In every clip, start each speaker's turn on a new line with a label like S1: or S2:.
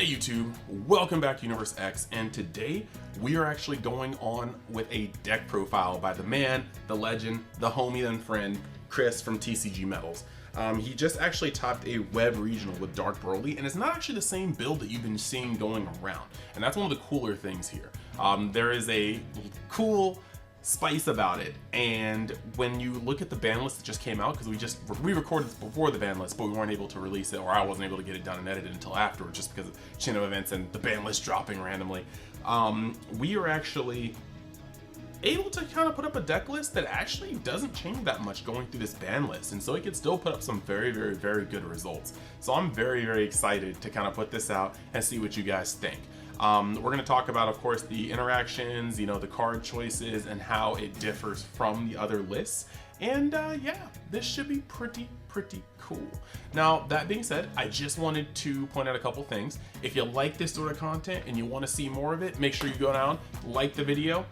S1: Hey YouTube, welcome back to Universe X, and today we are actually going on with a deck profile by the man, the legend, the homie and friend, Chris from TCGMetalZ. He just actually topped a web regional with Dark Broly, and it's not actually the same build that you've been seeing going around, and that's one of the cooler things here. There is a cool spice about it, and when you look at the ban list that just came out, because we recorded this before the ban list, but we weren't able to release it, or I wasn't able to get it done and edited until afterwards, just because of Chino events and the ban list dropping randomly. We are actually able to kind of put up a deck list that actually doesn't change that much going through this ban list, and so it could still put up some very good results. So I'm very excited to kind of put this out and see what you guys think. We're going to talk about, of course, the interactions, you know, the card choices, and how it differs from the other lists. And yeah, this should be pretty cool. Now, that being said, I just wanted to point out a couple things. If you like this sort of content and you want to see more of it, make sure you go down, like the video,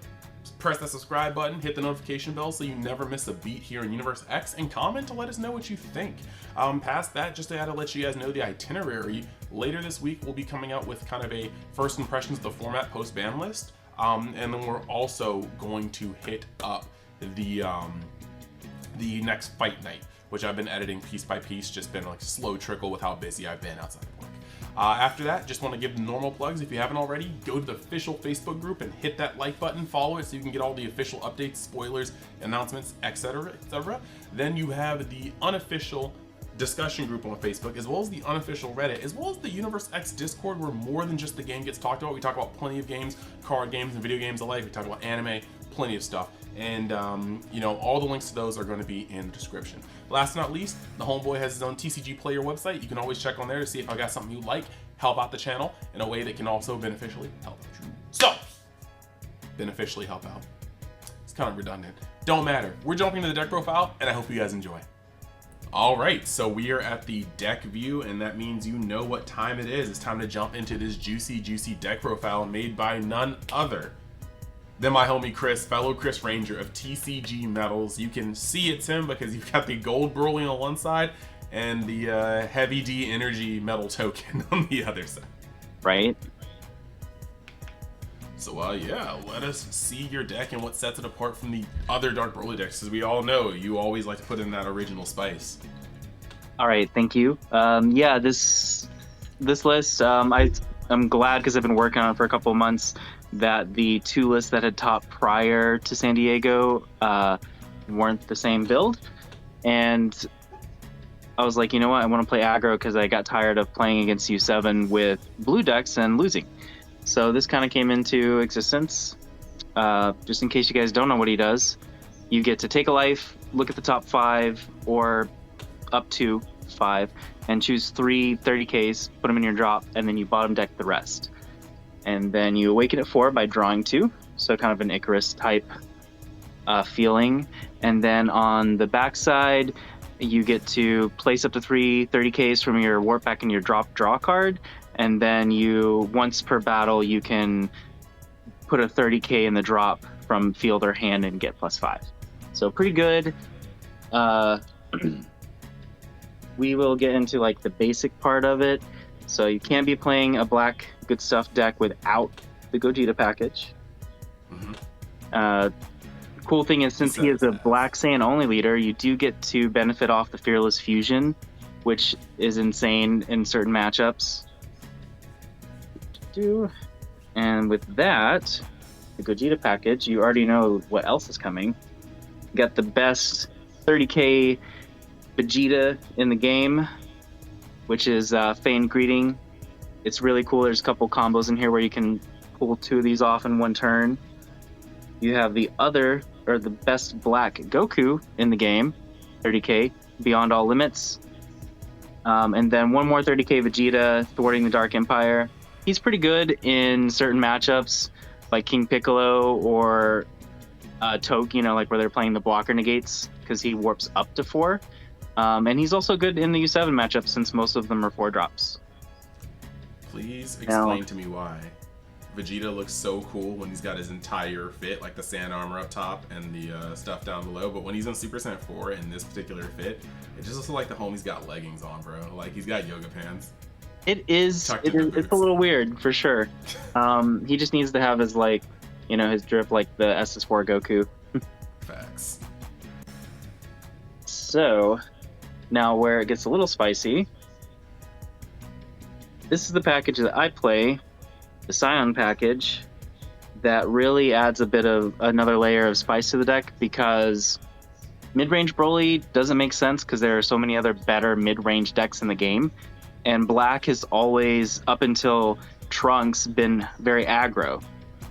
S1: press that subscribe button, hit the notification bell so you never miss a beat here in Universe X, and comment to let us know what you think. Past that, just to let you guys know the itinerary, later this week we'll be coming out with kind of a first impressions of the format post ban list, and then we're also going to hit up the next fight night, which I've been editing piece by piece, just been like a slow trickle with how busy I've been outside of work. After that, just want to give the normal plugs. If you haven't already, go to the official Facebook group and hit that like button, follow it so you can get all the official updates, spoilers, announcements, etc. Then you have the unofficial discussion group on Facebook, as well as the unofficial Reddit, as well as the Universe X Discord, where more than just the game gets talked about. We talk about plenty of games, card games, and video games alike. We talk about anime, plenty of stuff. And you know, all the links to those are going to be in the description. Last but not least, the homeboy has his own TCG player website. You can always check on there to see if I got something you like, help out the channel in a way that can also beneficially help out you. So, beneficially help out. It's kind of redundant. Don't matter. We're jumping into the deck profile, and I hope you guys enjoy. Alright, so we are at the deck view, and that means you know what time it is. It's time to jump into this juicy deck profile made by none other than my homie Chris, fellow Chris Ranger of TCGMetalZ. You can see it's him because you've got the gold Broly on one side and the heavy D energy metal token on the other side.
S2: Right.
S1: So yeah, let us see your deck and what sets it apart from the other Dark Broly decks, because we all know you always like to put in that original spice.
S2: All right, thank you. Yeah, this list, I'm glad, because I've been working on it for a couple of months, that the two lists that had topped prior to San Diego weren't the same build, and I was like, you know what, I want to play aggro because I got tired of playing against U7 with blue decks and losing. So this kind of came into existence. Just in case you guys don't know what he does, you get to take a life, look at the top 5 or up to 5, and choose 3 30Ks, put them in your drop, and then you bottom deck the rest. And then you awaken at 4 by drawing 2, so kind of an Icarus type feeling. And then on the backside, you get to place up to 3 30Ks from your warp back in your drop draw card, and then you, once per battle, you can put a 30K in the drop from field or hand and get +5. So pretty good. We will get into like the basic part of it. So you can be playing a black good stuff deck without the Gogeta package. Cool thing is, since he is a black Saiyan only leader, you do get to benefit off the Fearless Fusion, which is insane in certain matchups. And with that, the Gogeta package, you already know what else is coming. You got the best 30K Vegeta in the game, which is Feigned Greeting. It's really cool. There's a couple combos in here where you can pull 2 of these off in one turn. You have the best black Goku in the game, 30K, Beyond All Limits. And then one more 30K Vegeta, Thwarting the Dark Empire. He's pretty good in certain matchups, like King Piccolo or Toke, you know, like where they're playing the blocker negates, because he warps up to 4. And he's also good in the U7 matchup, since most of them are 4 drops.
S1: Please explain to me why Vegeta looks so cool when he's got his entire fit, like the sand armor up top and the stuff down below, but when he's on Super Saiyan 4 in this particular fit, it just looks like the homie's got leggings on, bro. Like he's got yoga pants.
S2: It's a little weird for sure. He just needs to have his like, his drip like the SS4 Goku.
S1: Facts.
S2: So now where it gets a little spicy. This is the package that I play, the Scion Package, that really adds a bit of another layer of spice to the deck because mid-range Broly doesn't make sense because there are so many other better mid-range decks in the game. And Black has always, up until Trunks, been very aggro.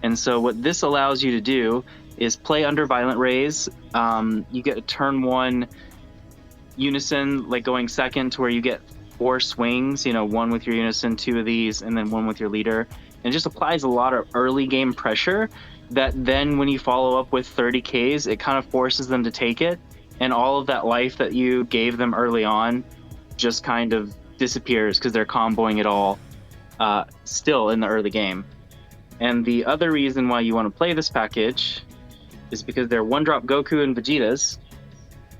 S2: And so what this allows you to do is play under Violent Rays. You get a turn 1 Unison, like going second, to where you get 4 swings, 1 with your Unison, 2 of these, and then 1 with your leader. And it just applies a lot of early game pressure that then when you follow up with 30 Ks, it kind of forces them to take it. And all of that life that you gave them early on just kind of disappears because they're comboing it all still in the early game. And the other reason why you want to play this package is because they're 1-drop Goku and Vegetas.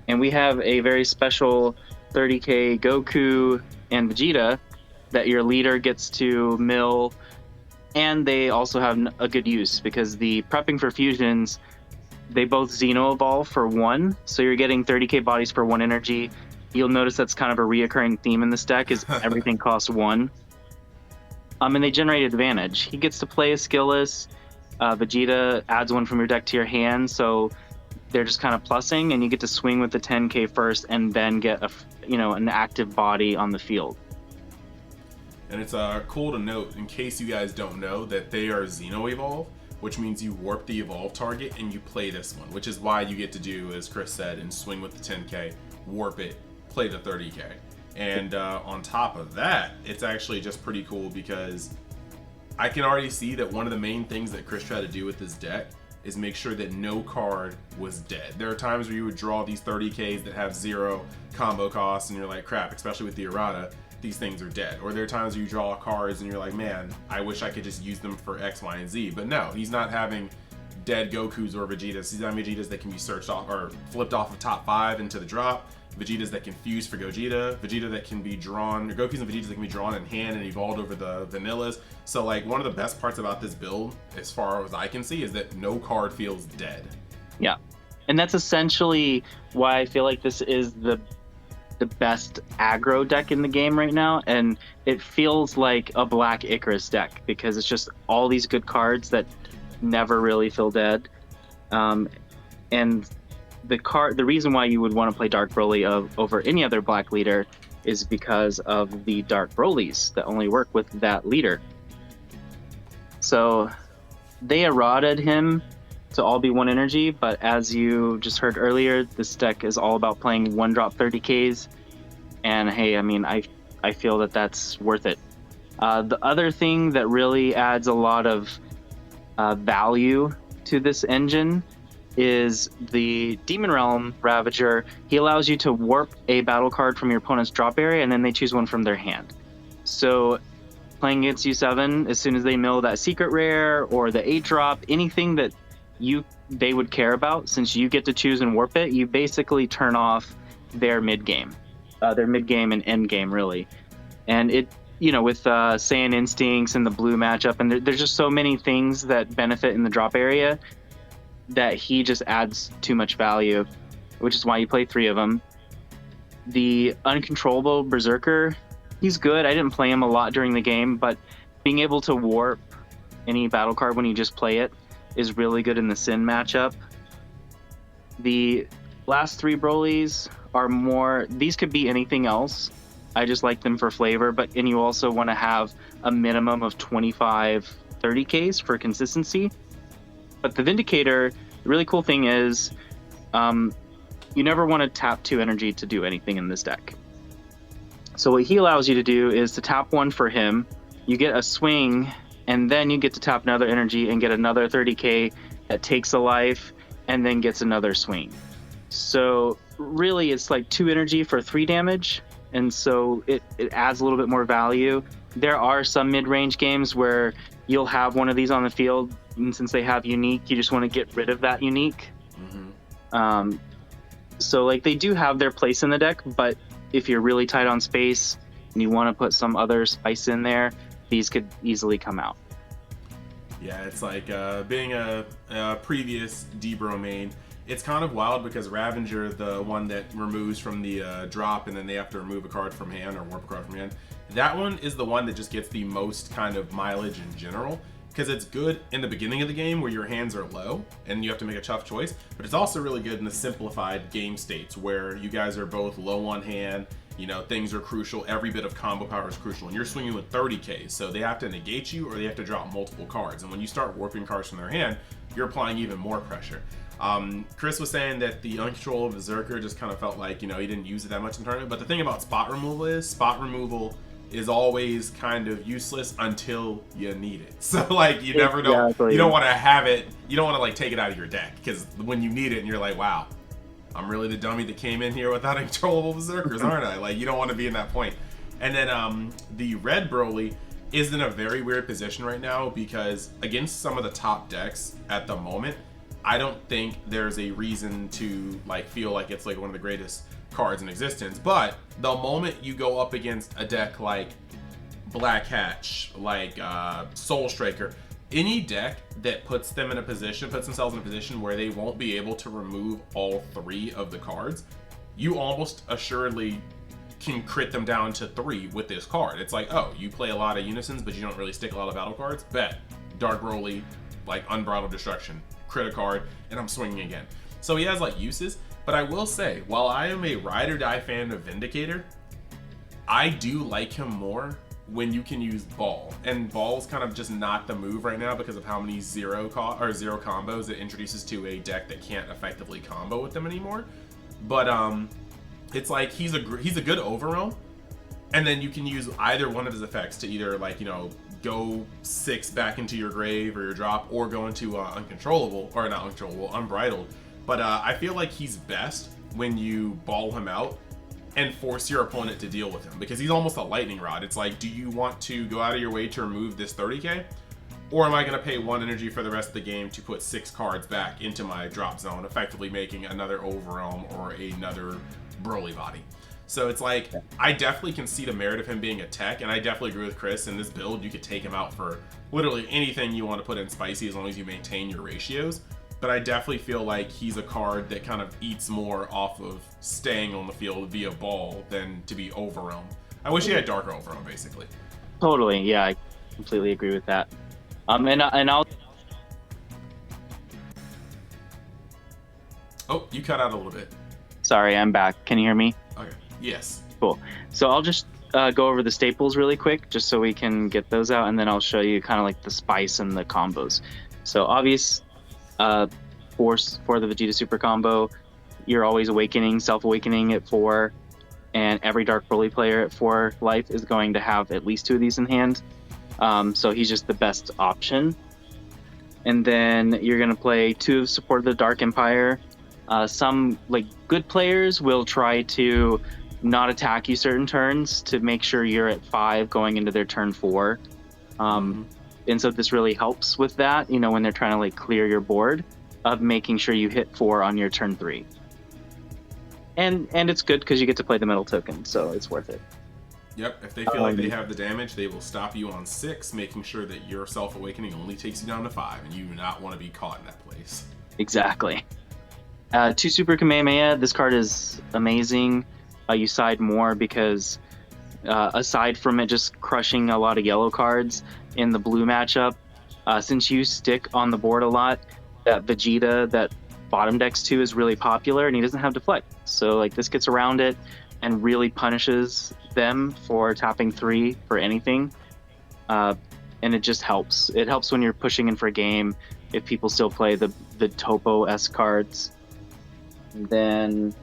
S2: And we have a very special 30k Goku and Vegeta that your leader gets to mill. And they also have a good use because the prepping for fusions, they both Xeno evolve for 1. So you're getting 30k bodies for 1 energy. You'll notice that's kind of a reoccurring theme in this deck is everything costs 1. And they generate advantage. He gets to play a skillless. Vegeta adds 1 from your deck to your hand. So they're just kind of plussing, and you get to swing with the 10k first and then get an active body on the field.
S1: And it's cool to note, in case you guys don't know, that they are Xeno Evolve, which means you warp the evolve target and you play this one, which is why you get to do, as Chris said, and swing with the 10k, warp it, play the 30k. And on top of that, it's actually just pretty cool because I can already see that one of the main things that Chris tried to do with this deck is make sure that no card was dead. There are times where you would draw these 30Ks that have 0 combo costs and you're like, crap, especially with the errata, these things are dead. Or there are times where you draw cards and you're like, man, I wish I could just use them for X, Y, and Z. But no, he's not having dead Gokus or Vegetas. He's having Vegetas that can be searched off or flipped off of top 5 into the drop. Vegetas that can fuse for Gogeta, Vegeta that can be drawn, or Gokus and Vegetas that can be drawn in hand and evolved over the vanillas. So like one of the best parts about this build, as far as I can see, is that no card feels dead.
S2: Yeah, and that's essentially why I feel like this is the best aggro deck in the game right now, and it feels like a Black Icarus deck because it's just all these good cards that never really feel dead. And the reason why you would want to play Dark Broly over any other Black leader is because of the Dark Brolys that only work with that leader. So they errated him to all be 1 energy, but as you just heard earlier, this deck is all about playing 1-drop 30Ks. And hey, I mean, I feel that that's worth it. The other thing that really adds a lot of value to this engine is the Demon Realm Ravager. He allows you to warp a battle card from your opponent's drop area, and then they choose 1 from their hand. So playing against U7, as soon as they mill that secret rare or the 8-drop, anything that they would care about, since you get to choose and warp it, you basically turn off their mid-game. Their mid-game and end-game, really. And it, with Saiyan Instincts and the blue matchup, and there's just so many things that benefit in the drop area that he just adds too much value, which is why you play 3 of them. The Uncontrollable Berserker, he's good. I didn't play him a lot during the game, but being able to warp any battle card when you just play it is really good in the Sin matchup. The last 3 Brolys are more, these could be anything else. I just like them for flavor, and you also want to have a minimum of 25 30Ks for consistency. But the Vindicator, the really cool thing is you never want to tap 2 energy to do anything in this deck. So what he allows you to do is to tap 1 for him, you get a swing, and then you get to tap another energy and get another 30k that takes a life and then gets another swing. So really it's like 2 energy for 3 damage, and so it adds a little bit more value. There are some mid-range games where you'll have one of these on the field, and since they have unique, you just want to get rid of that unique. So like they do have their place in the deck, but if you're really tight on space and you want to put some other spice in there, these could easily come out.
S1: Yeah, it's like being a previous DBro main, it's kind of wild because Ravager, the one that removes from the drop and then they have to remove a card from hand or warp a card from hand, that one is the one that just gets the most kind of mileage in general, because it's good in the beginning of the game where your hands are low and you have to make a tough choice, but it's also really good in the simplified game states where you guys are both low on hand, you know, things are crucial, every bit of combo power is crucial, and you're swinging with 30k, so they have to negate you or they have to drop multiple cards, and when you start warping cards from their hand, you're applying even more pressure. Chris was saying that the Uncontrollable Berserker just kind of felt like, you know, he didn't use it that much in the tournament, but the thing about spot removal is always kind of useless until you need it. So like you never know, you don't want to have it, you don't want to like take it out of your deck, because when you need it and you're like, wow, I'm really the dummy that came in here without Uncontrollable Berserkers, aren't I? Like, you don't want to be in that point. And then the red Broly is in a very weird position right now because against some of the top decks at the moment, I don't think there's a reason to like feel like it's like one of the greatest cards in existence. But the moment you go up against a deck like Black Hatch, like Soul Striker, any deck that puts themselves in a position where they won't be able to remove all 3 of the cards, you almost assuredly can crit them down to 3 with this card. It's like, oh, you play a lot of unisons, but you don't really stick a lot of battle cards? Bet. Dark Broly, like Unbridled Destruction, crit a card, and I'm swinging again. So he has like uses, but I will say, while I am a ride or die fan of Vindicator, I do like him more when you can use Ball, and Ball's kind of just not the move right now because of how many zero combos it introduces to a deck that can't effectively combo with them anymore. But it's like he's a good overwhelm, and then you can use either one of his effects to either, like, you know, go 6 back into your grave or your drop, or go into Unbridled. But I feel like he's best when you ball him out and force your opponent to deal with him, because he's almost a lightning rod. It's like, do you want to go out of your way to remove this 30k, or am I going to pay 1 energy for the rest of the game to put 6 cards back into my drop zone, effectively making another Overwhelm or another Broly body? So it's like, I definitely can see the merit of him being a tech, and I definitely agree with Chris. In this build, you could take him out for literally anything you want to put in spicy as long as you maintain your ratios. But I definitely feel like he's a card that kind of eats more off of staying on the field via Ball than to be Overwhelmed. I wish he had Darker Overwhelm, basically.
S2: Totally, yeah, I completely agree with that. And I'll...
S1: Oh, you cut out a little bit.
S2: Sorry, I'm back. Can you hear me?
S1: Okay, yes.
S2: Cool. So I'll just go over the staples really quick, just so we can get those out, and then I'll show you kind of like the spice and the combos. So obvious... for the Vegeta Super combo, you're always self-awakening at 4, and every Dark Broly player at 4 life is going to have at least 2 of these in hand. So he's just the best option. And then you're going to play 2 of Support of the Dark Empire. Some like good players will try to not attack you certain turns to make sure you're at 5 going into their turn 4. And so this really helps with that, you know, when they're trying to like clear your board, of making sure you hit 4 on your turn 3. And it's good because you get to play the metal token, so it's worth it.
S1: Yep, if they feel like they have the damage, they will stop you on 6, making sure that your self-awakening only takes you down to 5, and you do not want to be caught in that place.
S2: Exactly. 2 Super Kamehameha, this card is amazing. You side more because aside from it just crushing a lot of yellow cards in the blue matchup, since you stick on the board a lot, that Vegeta that bottom decks to is really popular, and he doesn't have deflect. So like this gets around it and really punishes them for tapping 3 for anything. And it just helps. It helps when you're pushing in for a game if people still play the Topo-S cards. And then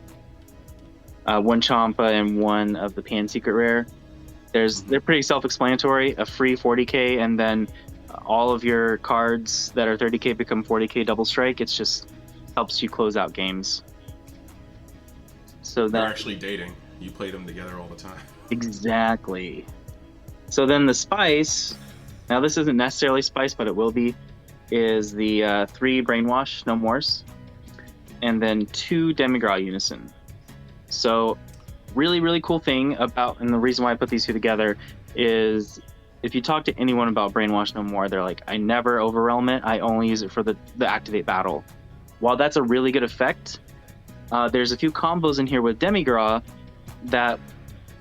S2: 1 Champa and 1 of the Pan Secret Rare. They're pretty self-explanatory. A free 40k, and then all of your cards that are 30k become 40k double strike. It's just helps you close out games. So
S1: they're actually dating. You play them together all the time.
S2: Exactly. So then the spice, now this isn't necessarily spice, but it will be, is the 3 Brainwash, No Mores, and then 2 Demigra Unison. So really cool thing about, and the reason why I put these two together is if you talk to anyone about Brainwash No More, they're like, I never overwhelm it. I only use it for the activate battle. While that's a really good effect, there's a few combos in here with Demigra that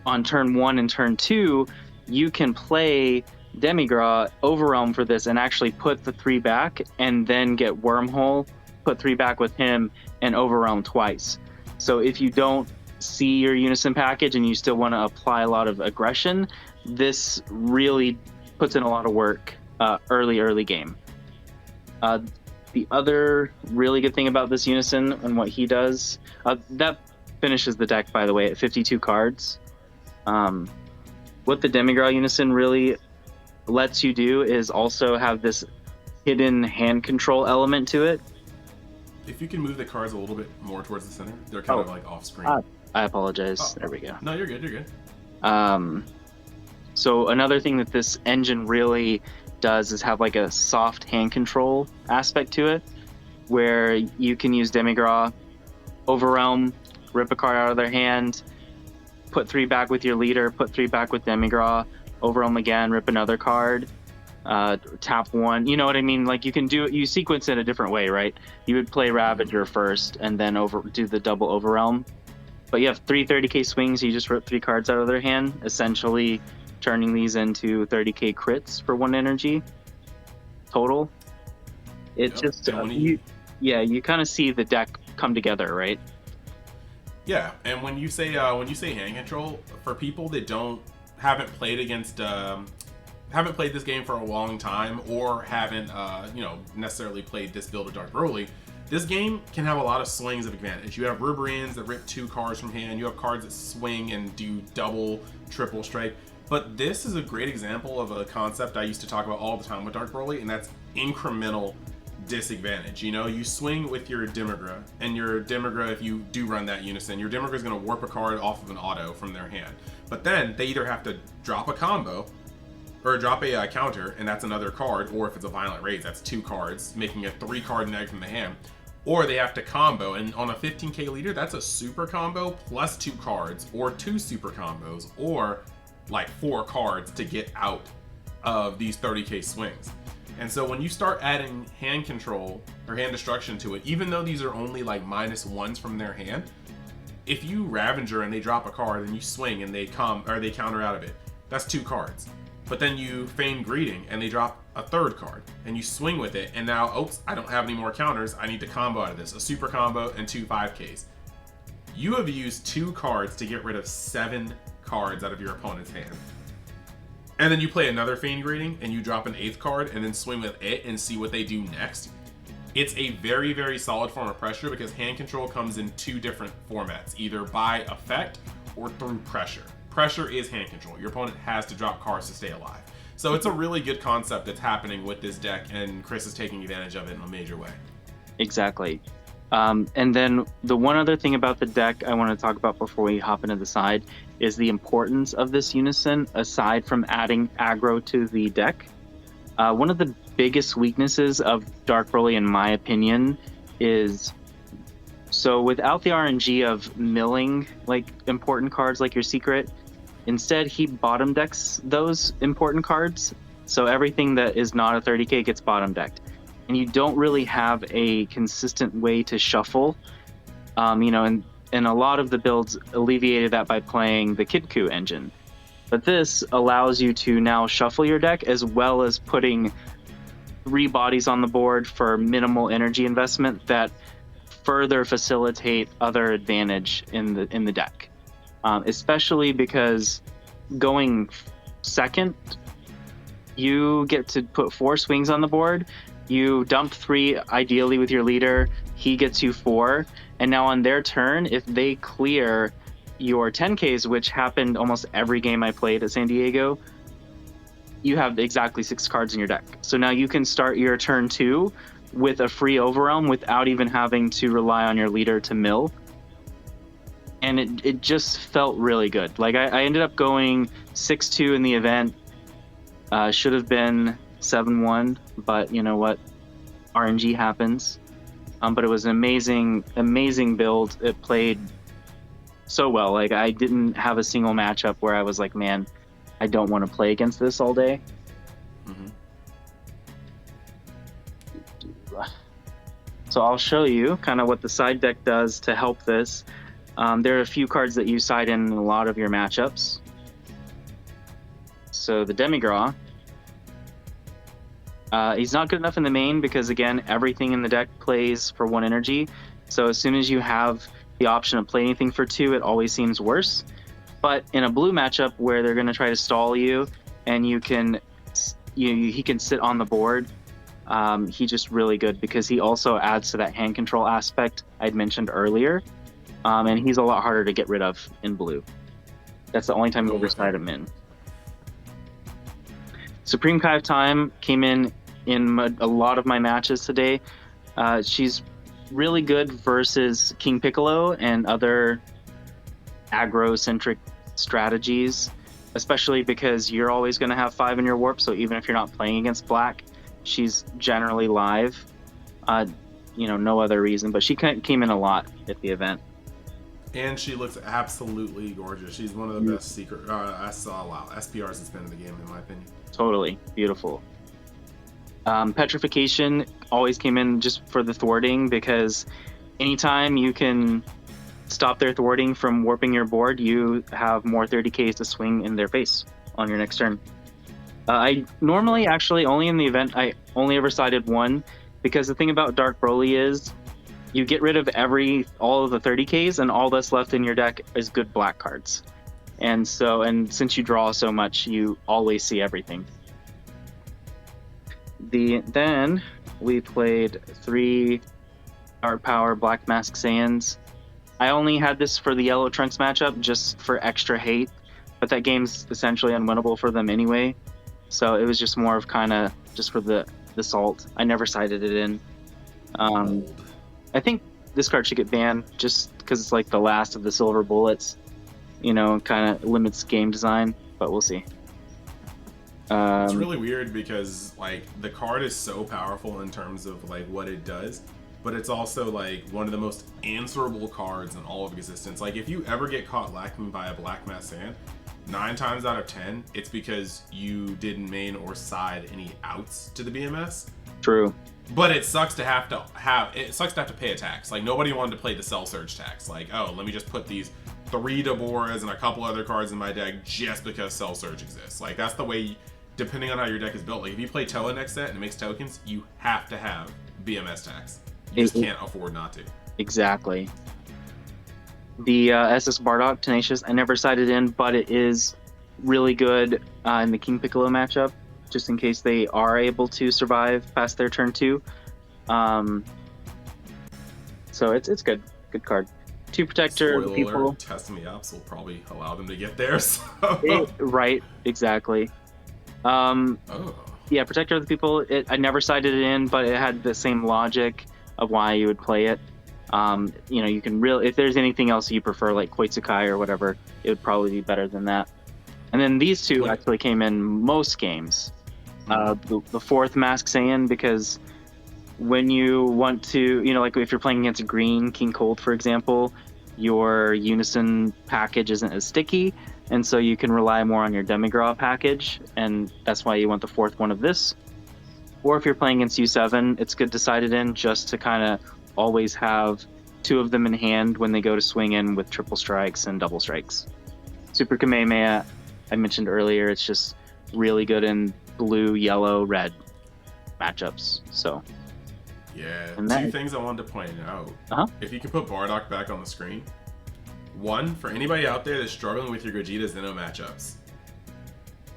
S2: on turn 1 and turn 2, you can play Demigra, overwhelm for this, and actually put the 3 back, and then get Wormhole, put 3 back with him, and overwhelm twice. So if you don't see your Unison package and you still want to apply a lot of aggression, this really puts in a lot of work early game. The other really good thing about this Unison and what he does, that finishes the deck, by the way, at 52 cards. What the Demigra Unison really lets you do is also have this hidden hand control element to it.
S1: If you can move the cards a little bit more towards the center, they're kind of like off screen.
S2: I apologize. There we go.
S1: No, you're good. You're good.
S2: So another thing that this engine really does is have like a soft hand control aspect to it, where you can use Demigra, overwhelm, rip a card out of their hand, put 3 back with your leader, put 3 back with Demigra, overwhelm again, rip another card, tap 1. You know what I mean? Like you sequence it a different way, right? You would play Ravager first and then do the double overwhelm. But you have 3 30k swings, you just rip 3 cards out of their hand, essentially turning these into 30k crits for 1 energy total. It just you kind of see the deck come together, right?
S1: Yeah, and when you say hand control, for people that haven't played this game for a long time, or haven't necessarily played this build of Dark Broly, this game can have a lot of swings of advantage. You have Ruberians that rip 2 cards from hand. You have cards that swing and do double, triple strike. But this is a great example of a concept I used to talk about all the time with Dark Broly, and that's incremental disadvantage. You know, you swing with your Demigra, and your Demigra, if you do run that Unison, your Demigra is going to warp a card off of an auto from their hand. But then they either have to drop a combo, or drop a counter, and that's another card, or if it's a Violent Rage, that's 2 cards, making a 3-card neg from the hand. Or they have to combo, and on a 15k leader, that's a super combo plus 2 cards, or 2 super combos, or like 4 cards to get out of these 30k swings. And so when you start adding hand control or hand destruction to it, even though these are only like -1s from their hand, if you Ravager and they drop a card and you swing and they counter out of it, that's 2 cards. But then you feign greeting and they drop a 3rd card and you swing with it, and now, oops, I don't have any more counters, I need to combo out of this, a super combo and 2 5ks. You have used 2 cards to get rid of 7 cards out of your opponent's hand. And then you play another feign greeting and you drop an 8th card and then swing with it and see what they do next. It's a very, very solid form of pressure, because hand control comes in 2 different formats, either by effect or through pressure. Pressure is hand control. Your opponent has to drop cards to stay alive. So it's a really good concept that's happening with this deck, and Chris is taking advantage of it in a major way.
S2: Exactly. And then the one other thing about the deck I want to talk about before we hop into the side is the importance of this Unison, aside from adding aggro to the deck. One of the biggest weaknesses of Dark Broly, in my opinion, is so without the RNG of milling like important cards like your secret, instead he bottom decks those important cards. So everything that is not a 30k gets bottom decked. And you don't really have a consistent way to shuffle. And a lot of the builds alleviated that by playing the Kidku engine. But this allows you to now shuffle your deck, as well as putting 3 bodies on the board for minimal energy investment that further facilitate other advantage in the deck. Especially because going second, you get to put 4 swings on the board. You dump 3 ideally with your leader, he gets you 4, and now on their turn, if they clear your 10Ks, which happened almost every game I played at San Diego, you have exactly 6 cards in your deck. So now you can start your turn 2 with a free overwhelm without even having to rely on your leader to mill. And it just felt really good. Like I ended up going 6-2 in the event. Should have been 7-1, but you know what? RNG happens. But it was an amazing build. It played so well. Like, I didn't have a single matchup where I was like, man, I don't want to play against this all day.
S1: Mm-hmm.
S2: So I'll show you kind of what the side deck does to help this. There are a few cards that you side in a lot of your matchups. So the Demigraw, he's not good enough in the main because, again, everything in the deck plays for 1 energy. So as soon as you have the option of play anything for 2, it always seems worse. But in a blue matchup where they're going to try to stall you and he can sit on the board, he's just really good because he also adds to that hand control aspect I'd mentioned earlier. And he's a lot harder to get rid of in blue. That's the only time you ever side him in. Supreme Kai of Time came in a lot of my matches today. She's really good versus King Piccolo and other aggro-centric strategies, especially because you're always going to have 5 in your warp, so even if you're not playing against black, she's generally live. No other reason, but she came in a lot at the event.
S1: And she looks absolutely gorgeous. She's one of the best secret SPRs that's been in the game, in my opinion.
S2: Totally beautiful. Petrification always came in just for the thwarting, because anytime you can stop their thwarting from warping your board, you have more 30Ks to swing in their face on your next turn. I normally actually only in the event I only ever sided 1, because the thing about Dark Broly is you get rid of all of the 30Ks, and all that's left in your deck is good black cards. And since you draw so much, you always see everything. Then we played 3 Dark Power Black Mask Saiyans. I only had this for the Yellow Trunks matchup just for extra hate, but that game's essentially unwinnable for them anyway. So it was just more of kind of just for the salt. I never sided it in. I think this card should get banned just because it's like the last of the silver bullets, kind of limits game design, but we'll see.
S1: It's really weird because like the card is so powerful in terms of like what it does, but it's also like one of the most answerable cards in all of existence. Like if you ever get caught lacking by a Black Mass Sand, 9 times out of 10, it's because you didn't main or side any outs to the BMS.
S2: True.
S1: But it sucks to have to pay a tax. Like nobody wanted to play the Cell Surge tax. Like, oh, let me just put these 3 Deborahs and a couple other cards in my deck just because Cell Surge exists. Like that's the way, depending on how your deck is built. Like if you play Toa next set and it makes tokens, you have to have BMS tax. You just can't afford not to.
S2: Exactly. The SS Bardock Tenacious, I never sided in, but it is really good in the King Piccolo matchup, just in case they are able to survive past their turn 2. So it's good. Good card. 2 Protector
S1: Spoiler
S2: people.
S1: alert, Testing the Ops will probably allow them to get there. So.
S2: Right, exactly. Yeah, Protector of the People, I never sided it in, but it had the same logic of why you would play it. You can if there's anything else you prefer, like Koitsukai or whatever, it would probably be better than that. And then these 2 actually came in most games. The 4th Mask Saiyan, because when you want to, like if you're playing against green King Cold, for example, your Unison package isn't as sticky, and so you can rely more on your Demigraw package, and that's why you want the 4th one of this. Or if you're playing against U7, it's good to side it in just to kind of always have 2 of them in hand when they go to swing in with triple strikes and double strikes. Super Kamehameha, I mentioned earlier, it's just really good in blue, yellow, red matchups. So
S1: yeah, 2 things I wanted to point out. If you can put Bardock back on the screen. 1, for anybody out there that's struggling with your Gogeta Zeno matchups,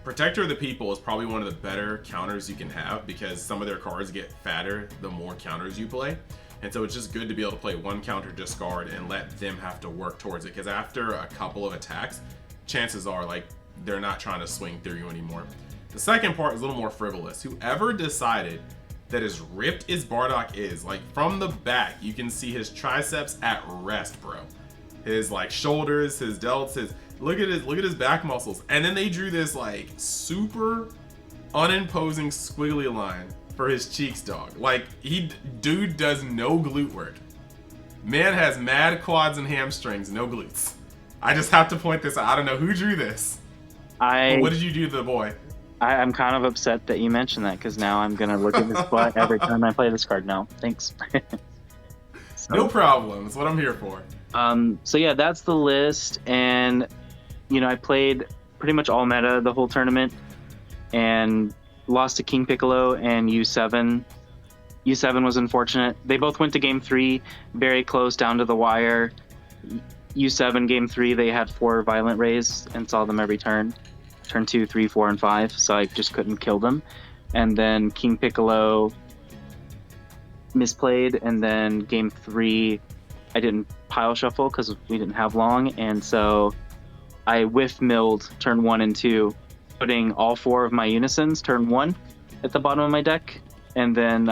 S1: Protector of the People is probably one of the better counters you can have, because some of their cards get fatter the more counters you play. And so it's just good to be able to play 1 counter discard and let them have to work towards it, because after a couple of attacks, chances are like they're not trying to swing through you anymore. The second part is a little more frivolous. Whoever decided that as ripped as Bardock is, like from the back, you can see his triceps at rest, bro. His like shoulders, his delts, look at his back muscles. And then they drew this like super unimposing squiggly line for his cheeks, dog. Like dude does no glute work. Man has mad quads and hamstrings, no glutes. I just have to point this out. I don't know who drew this. What did you do to the boy?
S2: I'm kind of upset that you mentioned that, because now I'm gonna look at this butt every time I play this card now. Thanks. So,
S1: no problem. That's what I'm here for.
S2: So yeah, that's the list, and I played pretty much all meta the whole tournament, and lost to King Piccolo and U7. U7 was unfortunate. They both went to game 3, very close, down to the wire. U7 game 3, they had 4 violent rays and saw them every turn. Turn 2, 3, 4, and 5, so I just couldn't kill them. And then King Piccolo misplayed, and then game 3, I didn't pile shuffle because we didn't have long, and so I whiff milled turn 1 and 2, putting all 4 of my unisons turn 1 at the bottom of my deck, and then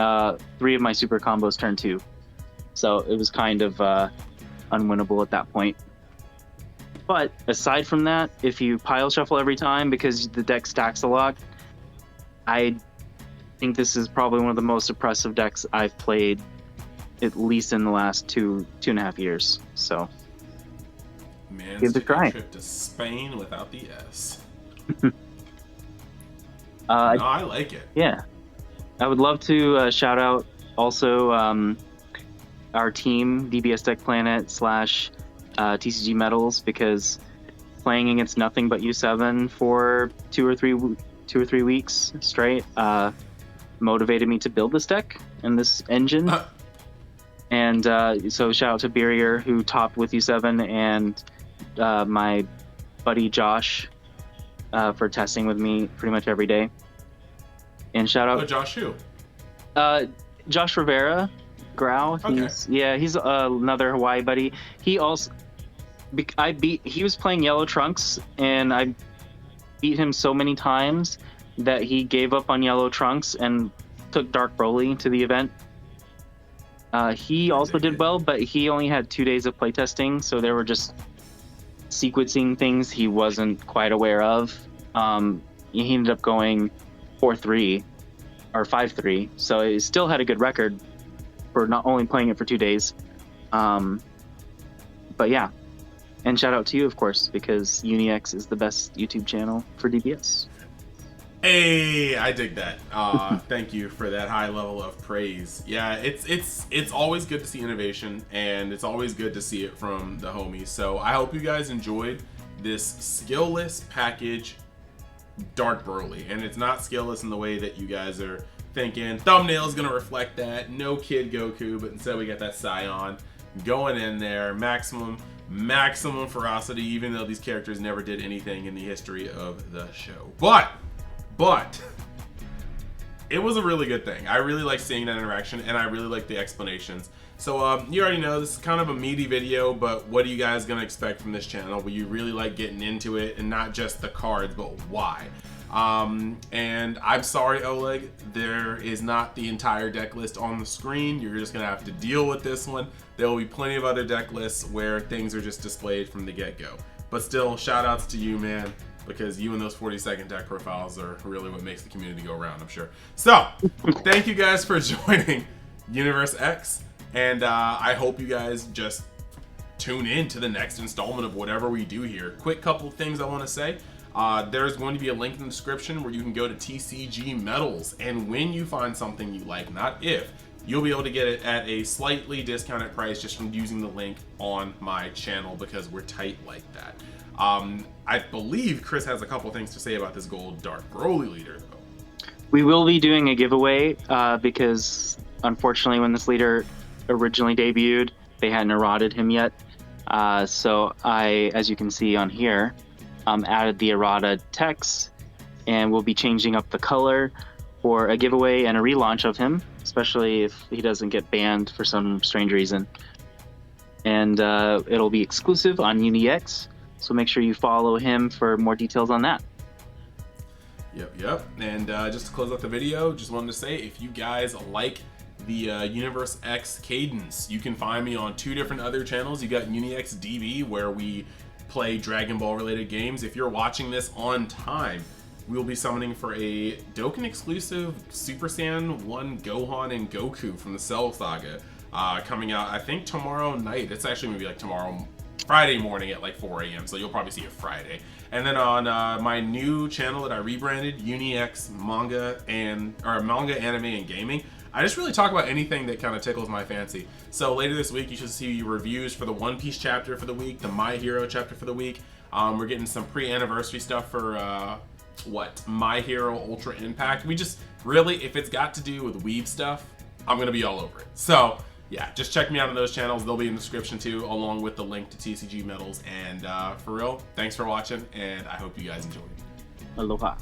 S2: 3 of my super combos turn 2. So it was kind of unwinnable at that point. But aside from that, if you pile shuffle every time because the deck stacks a lot, I think this is probably one of the most oppressive decks I've played, at least in the last 2.5 years. So
S1: Man's
S2: give it a try.
S1: Trip to Spain without the S.
S2: No,
S1: I like it.
S2: Yeah, I would love to shout out also our team, DBS Deck Planet / TCGMetalZ, because playing against nothing but U7 for 2 or 3 weeks straight motivated me to build this deck and this engine. And so shout out to Barrier, who topped with U7, and my buddy Josh for testing with me pretty much every day. And shout out
S1: Josh who?
S2: Josh Rivera Grau. He's another Hawaii buddy. He also he was playing Yellow Trunks, and I beat him so many times that he gave up on Yellow Trunks and took Dark Broly to the event. He also did well, but he only had 2 days of playtesting, so there were just sequencing things he wasn't quite aware of. He ended up going 4-3 or 5-3, so he still had a good record for not only playing it for 2 days. But yeah, and shout out to you, of course, because UniX is the best YouTube channel for DBS.
S1: Hey, I dig that. Thank you for that high level of praise. Yeah, it's always good to see innovation, and it's always good to see it from the homies. So I hope you guys enjoyed this skillless package, Dark Broly. And it's not skillless in the way that you guys are thinking. Thumbnail is gonna reflect that. No Kid Goku, but instead we got that Scion going in there. Maximum ferocity, even though these characters never did anything in the history of the show. But it was a really good thing. I really like seeing that interaction, and I really like the explanations. So you already know this is kind of a meaty video, but what are you guys gonna expect from this channel? Will you really like getting into it, and not just the cards, but why? And I'm sorry, Oleg, there is not the entire deck list on the screen. You're just gonna have to deal with this one. There will be plenty of other deck lists where things are just displayed from the get-go. But still, shout outs to you, man, because you and those 40-second deck profiles are really what makes the community go around, I'm sure. So, thank you guys for joining Universe X, and I hope you guys just tune in to the next installment of whatever we do here. Quick couple things I want to say. There's going to be a link in the description where you can go to TCGMetalZ, and when you find something you like, not if, you'll be able to get it at a slightly discounted price just from using the link on my channel, because we're tight like that. I believe Chris has a couple things to say about this gold Dark Broly leader, though.
S2: We will be doing a giveaway because unfortunately when this leader originally debuted, they hadn't eroded him yet. So I, as you can see on here, added the errata text, and we'll be changing up the color for a giveaway and a relaunch of him, especially if he doesn't get banned for some strange reason. And it'll be exclusive on UniX, so make sure you follow him for more details on that.
S1: Yep. And just to close out the video, just wanted to say, if you guys like the Universe X cadence, you can find me on 2 different other channels. You got UniX DB, where we play Dragon Ball related games. If you're watching this on time, we will be summoning for a Dokkan exclusive Super Saiyan 1 Gohan and Goku from the Cell Saga coming out, I think, tomorrow night. It's actually gonna be like tomorrow Friday morning at like 4 a.m. So you'll probably see it Friday. And then on my new channel that I rebranded, UniX Manga Manga, Anime, and Gaming, I just really talk about anything that kind of tickles my fancy. So later this week, you should see reviews for the One Piece chapter for the week, the My Hero chapter for the week. We're getting some pre-anniversary stuff for My Hero Ultra Impact. We just really, if it's got to do with weeb stuff, I'm gonna be all over it. So yeah, just check me out on those channels. They'll be in the description too, along with the link to TCGMetalZ. And for real, thanks for watching, and I hope you guys enjoyed.
S2: Aloha.